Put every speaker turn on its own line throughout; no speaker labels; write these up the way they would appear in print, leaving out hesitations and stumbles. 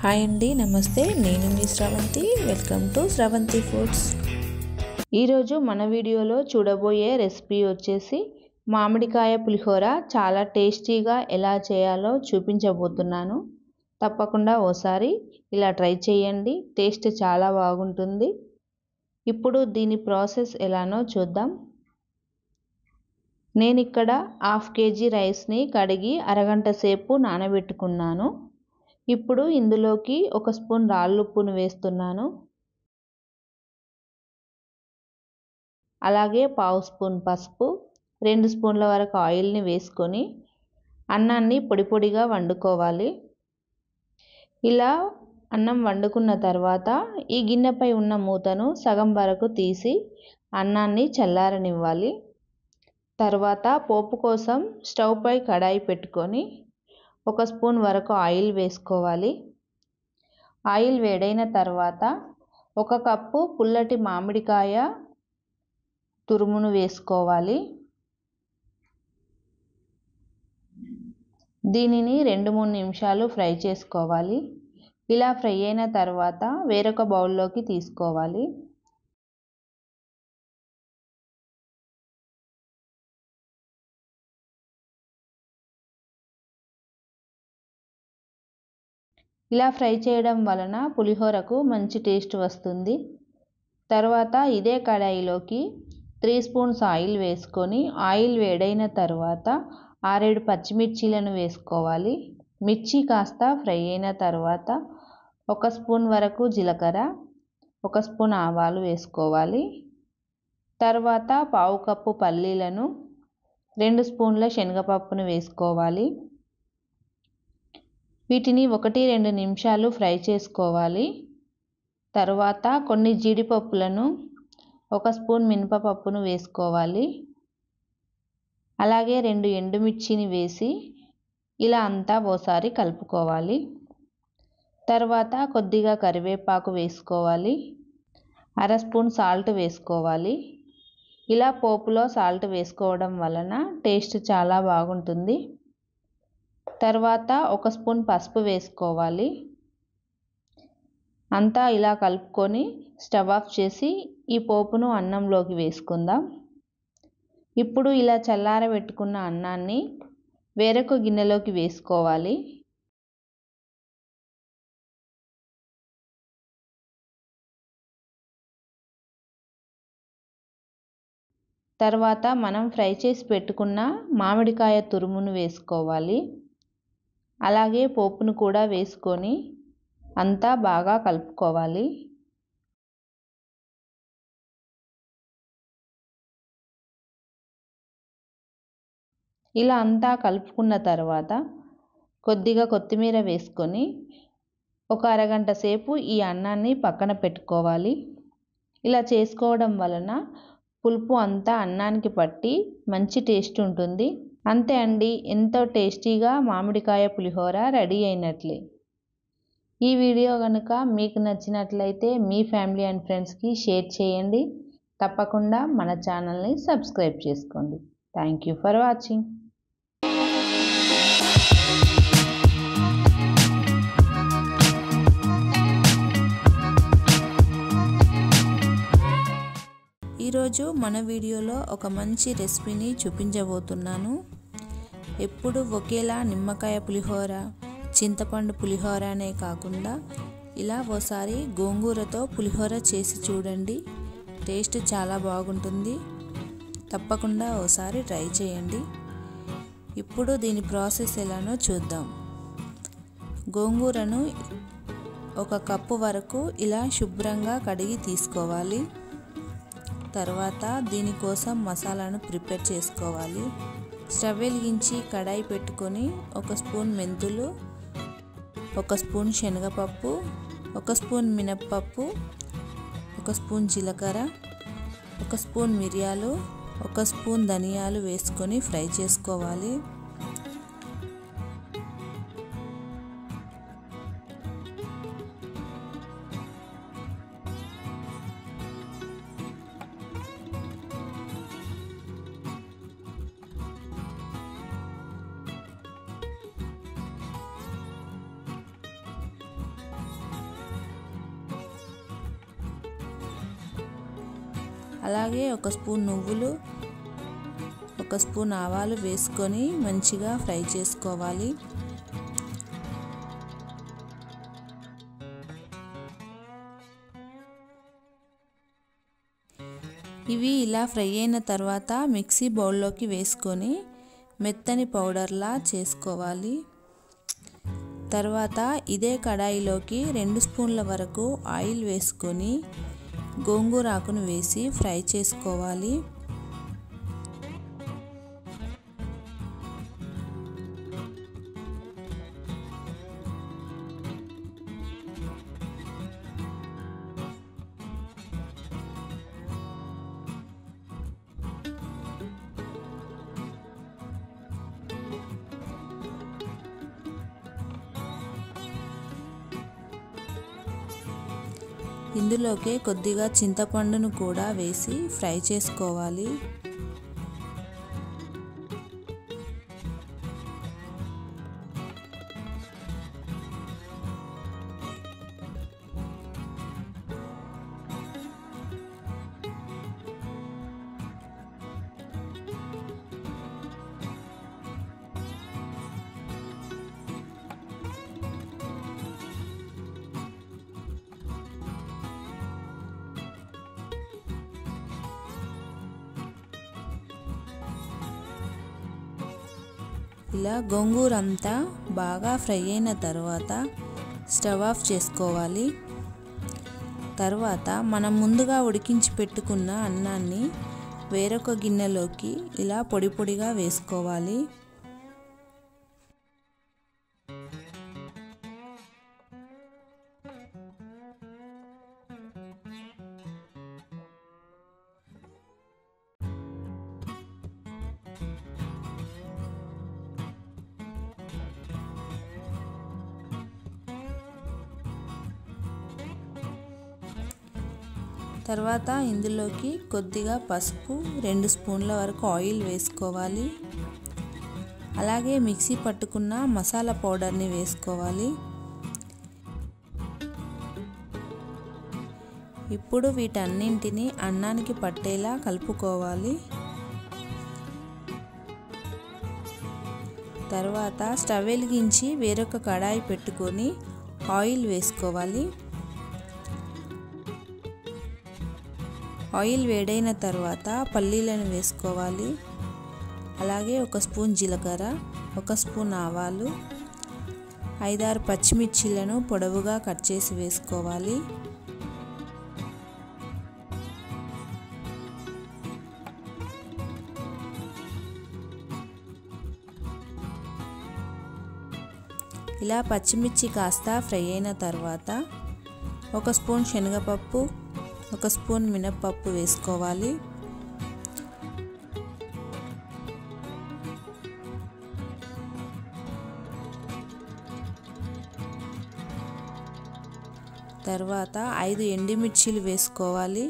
Hi అండి, నమస్తే. నేను మీ Sravanthi. Welcome to Sravanthi foods. ఈరోజు మన వీడియోలో చూడబోయే రెసిపీ వచ్చేసి మామిడికాయ పులిహోర. చాలా టేస్టీగా ఎలా చేయాలో చూపించబోతున్నాను. తప్పకుండా ఓసారి ఇలా ట్రై చేయండి. టేస్ట్ చాలా బాగుంటుంది. ఇప్పుడు దీని ప్రాసెస్ ఎలానో చూద్దాం. నేను ఇక్కడ 1/2 kg రైస్ని కడిగి అరగంట సేపు నానబెట్టుకున్నాను. ఇప్పుడు ఇందులోకి 1 స్పూన్ రాళ్ళుప్పును వేస్తున్నాను. అలాగే 1/2 స్పూన్ పసుపు, 2 స్పూన్ల వరకు ఆయిల్ని వేసుకొని అన్నాన్ని పొడి పొడిగా వండుకోవాలి. ఇలా అన్నం వండుకున్న తర్వాత ఈ గిన్నెపై ఉన్న మూతను సగం వరకు తీసి అన్నాన్ని చల్లారనివ్వాలి. తర్వాత పోపు కోసం స్టవ్ పై కడాయి పెట్టుకొని 1 స్పూన్ వరకు ఆయిల్ వేసుకోవాలి. ఆయిల్ వేడైన తర్వాత 1 కప్పు పుల్లటి మామిడికాయ తురుమును వేసుకోవాలి. దీనిని 2-3 నిమిషాలు ఫ్రై చేసుకోవాలి. ఇలా ఫ్రై అయిన తర్వాత వేరొక బౌల్లోకి తీసుకోవాలి. ఇలా ఫ్రై చేయడం వలన పులిహోరకు మంచి టేస్ట్ వస్తుంది. తర్వాత ఇదే కడాయిలోకి 3 స్పూన్స్ ఆయిల్ వేసుకొని ఆయిల్ వేడైన తర్వాత 6-7 పచ్చిమిర్చీలను వేసుకోవాలి. మిర్చి కాస్త ఫ్రై అయిన తర్వాత 1 స్పూన్ వరకు జీలకర్ర, 1 స్పూన్ ఆవాలు వేసుకోవాలి. తర్వాత 1/2 కప్పు పల్లీలను, 2 స్పూన్ల శనగపప్పును వేసుకోవాలి. వీటిని 1-2 నిమిషాలు ఫ్రై చేసుకోవాలి. తర్వాత కొన్ని జీడిపప్పులను, 1 స్పూన్ మినపపప్పును వేసుకోవాలి. అలాగే 2 ఎండుమిర్చిని వేసి ఇలా అంతా ఓసారి కలుపుకోవాలి. తర్వాత కొద్దిగా కరివేపాకు వేసుకోవాలి. 1/2 స్పూన్ సాల్ట్ వేసుకోవాలి. ఇలా పోపులో సాల్ట్ వేసుకోవడం వలన టేస్ట్ చాలా బాగుంటుంది. తర్వాత 1 స్పూన్ పసుపు వేసుకోవాలి. అంతా ఇలా కలుపుకొని స్టవ్ ఆఫ్ చేసి ఈ పోపును అన్నంలోకి వేసుకుందాం. ఇప్పుడు ఇలా చల్లారబెట్టుకున్న అన్నాన్ని వేరొక గిన్నెలోకి వేసుకోవాలి. తర్వాత మనం ఫ్రై చేసి పెట్టుకున్న మామిడికాయ తురుమును వేసుకోవాలి. అలాగే పోపును కూడా వేసుకొని అంతా బాగా కలుపుకోవాలి. ఇలా అంతా కలుపుకున్న తర్వాత కొద్దిగా కొత్తిమీర వేసుకొని ఒక అరగంట సేపు ఈ అన్నాన్ని పక్కన పెట్టుకోవాలి. ఇలా చేసుకోవడం వలన పులుపు అంతా అన్నానికి పట్టి మంచి టేస్ట్ ఉంటుంది. అంతే అండి, ఎంతో టేస్టీగా మామిడికాయ పులిహోర రెడీ అయినట్లే. ఈ వీడియో కనుక మీకు నచ్చినట్లయితే మీ ఫ్యామిలీ అండ్ ఫ్రెండ్స్కి షేర్ చేయండి. తప్పకుండా మన ఛానల్ని సబ్స్క్రైబ్ చేసుకోండి. Thank you for watching. ఈరోజు మన వీడియోలో ఒక మంచి రెసిపీని చూపించబోతున్నాను. ఎప్పుడు ఒకేలా నిమ్మకాయ పులిహోర, చింతపండు పులిహోర అనే కాకుండా ఇలా ఓసారి గోంగూరతో పులిహోర చేసి చూడండి. టేస్ట్ చాలా బాగుంటుంది. తప్పకుండా ఓసారి ట్రై చేయండి. ఇప్పుడు దీని ప్రాసెస్ ఎలానో చూద్దాం. గోంగూరను 1 కప్పు వరకు ఇలా శుభ్రంగా కడిగి తీసుకోవాలి. తర్వాత దీనికోసం మసాలాను ప్రిపేర్ చేసుకోవాలి. స్టవ్ వెలిగించి కడాయి పెట్టుకొని 1 స్పూన్ మెంతులు, 1 స్పూన్ శనగపప్పు, 1 స్పూన్ మినప్పప్పు, 1 స్పూన్ జీలకర్ర, 1 స్పూన్ మిరియాలు, 1 స్పూన్ ధనియాలు వేసుకొని ఫ్రై చేసుకోవాలి. అలాగే ఒక స్పూన్ నువ్వులు, ఒక స్పూన్ ఆవాలు వేసుకొని మంచిగా ఫ్రై చేసుకోవాలి. ఇవి ఇలా ఫ్రై అయిన తర్వాత మిక్సీ బౌల్లోకి వేసుకొని మెత్తని పౌడర్లా చేసుకోవాలి. తర్వాత ఇదే కడాయిలోకి 2 స్పూన్ల వరకు ఆయిల్ వేసుకొని గోంగూర ఆకును వేసి ఫ్రై చేసుకోవాలి. ఇందులోకి కొద్దిగా చింతపండును కూడా వేసి ఫ్రై చేసుకోవాలి. ఇలా గోంగూర అంతా బాగా ఫ్రై అయిన తర్వాత స్టవ్ ఆఫ్ చేసుకోవాలి. తర్వాత మనం ముందుగా ఉడికించి పెట్టుకున్న అన్నాన్ని వేరొక గిన్నెలోకి ఇలా పొడి పొడిగా వేసుకోవాలి. తర్వాత ఇందులోకి కొద్దిగా పసుపు, 2 స్పూన్ల వరకు ఆయిల్ వేసుకోవాలి. అలాగే మిక్సీ పట్టుకున్న మసాలా పౌడర్ని వేసుకోవాలి. ఇప్పుడు వీటన్నింటినీ అన్నానికి పట్టేలా కలుపుకోవాలి. తర్వాత స్టవ్ వెలిగించి వేరొక కడాయి పెట్టుకొని ఆయిల్ వేసుకోవాలి. ఆయిల్ వేడైన తర్వాత పల్లీలను వేసుకోవాలి. అలాగే ఒక స్పూన్ జీలకర్ర, ఒక స్పూన్ ఆవాలు, 5-6 పచ్చిమిర్చీలను పొడవుగా కట్ చేసి వేసుకోవాలి. ఇలా పచ్చిమిర్చి కాస్త ఫ్రై అయిన తర్వాత ఒక స్పూన్ శనగపప్పు, ఒక స్పూన్ మినప్పప్పు వేసుకోవాలి. తర్వాత 5 ఎండుమిర్చీలు వేసుకోవాలి.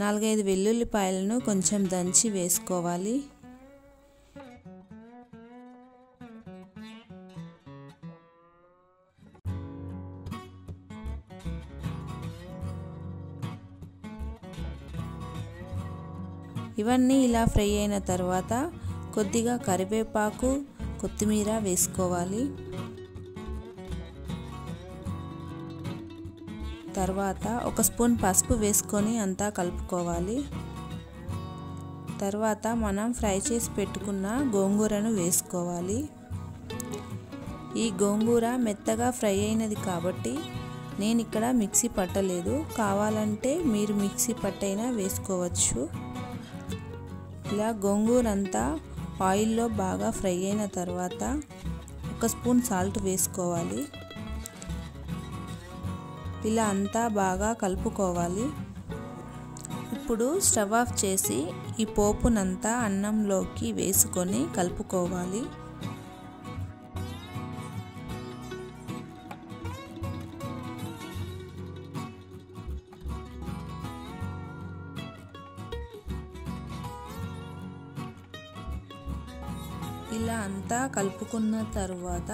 4-5 వెల్లుల్లిపాయలను కొంచెం దంచి వేసుకోవాలి. ఇవన్నీ ఇలా ఫ్రై అయిన తర్వాత కొద్దిగా కరివేపాకు, కొత్తిమీర వేసుకోవాలి. తర్వాత ఒక స్పూన్ పసుపు వేసుకొని అంతా కలుపుకోవాలి. తర్వాత మనం ఫ్రై చేసి పెట్టుకున్న గోంగూరను వేసుకోవాలి. ఈ గోంగూర మెత్తగా ఫ్రై అయినది కాబట్టి నేను ఇక్కడ మిక్సీ పట్టలేదు. కావాలంటే మీరు మిక్సీ పట్టైనా వేసుకోవచ్చు. ఇలా గోంగూర అంతా ఆయిల్లో బాగా ఫ్రై అయిన తర్వాత ఒక స్పూన్ సాల్ట్ వేసుకోవాలి. ఇలా అంతా బాగా కలుపుకోవాలి. ఇప్పుడు స్టవ్ ఆఫ్ చేసి ఈ పోపునంతా అన్నంలోకి వేసుకొని కలుపుకోవాలి. ఇలా అంతా కలుపుకున్న తర్వాత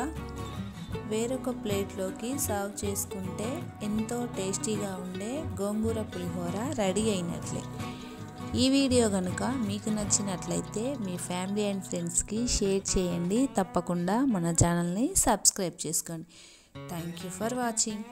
వేరొక ప్లేట్లోకి సర్వ్ చేసుకుంటే ఎంతో టేస్టీగా ఉండే గోంగూర పులిహోర రెడీ అయినట్లే. ఈ వీడియో కనుక మీకు నచ్చినట్లయితే మీ ఫ్యామిలీ అండ్ ఫ్రెండ్స్కి షేర్ చేయండి. తప్పకుండా మన ఛానల్ని సబ్స్క్రైబ్ చేసుకోండి. Thank you for watching.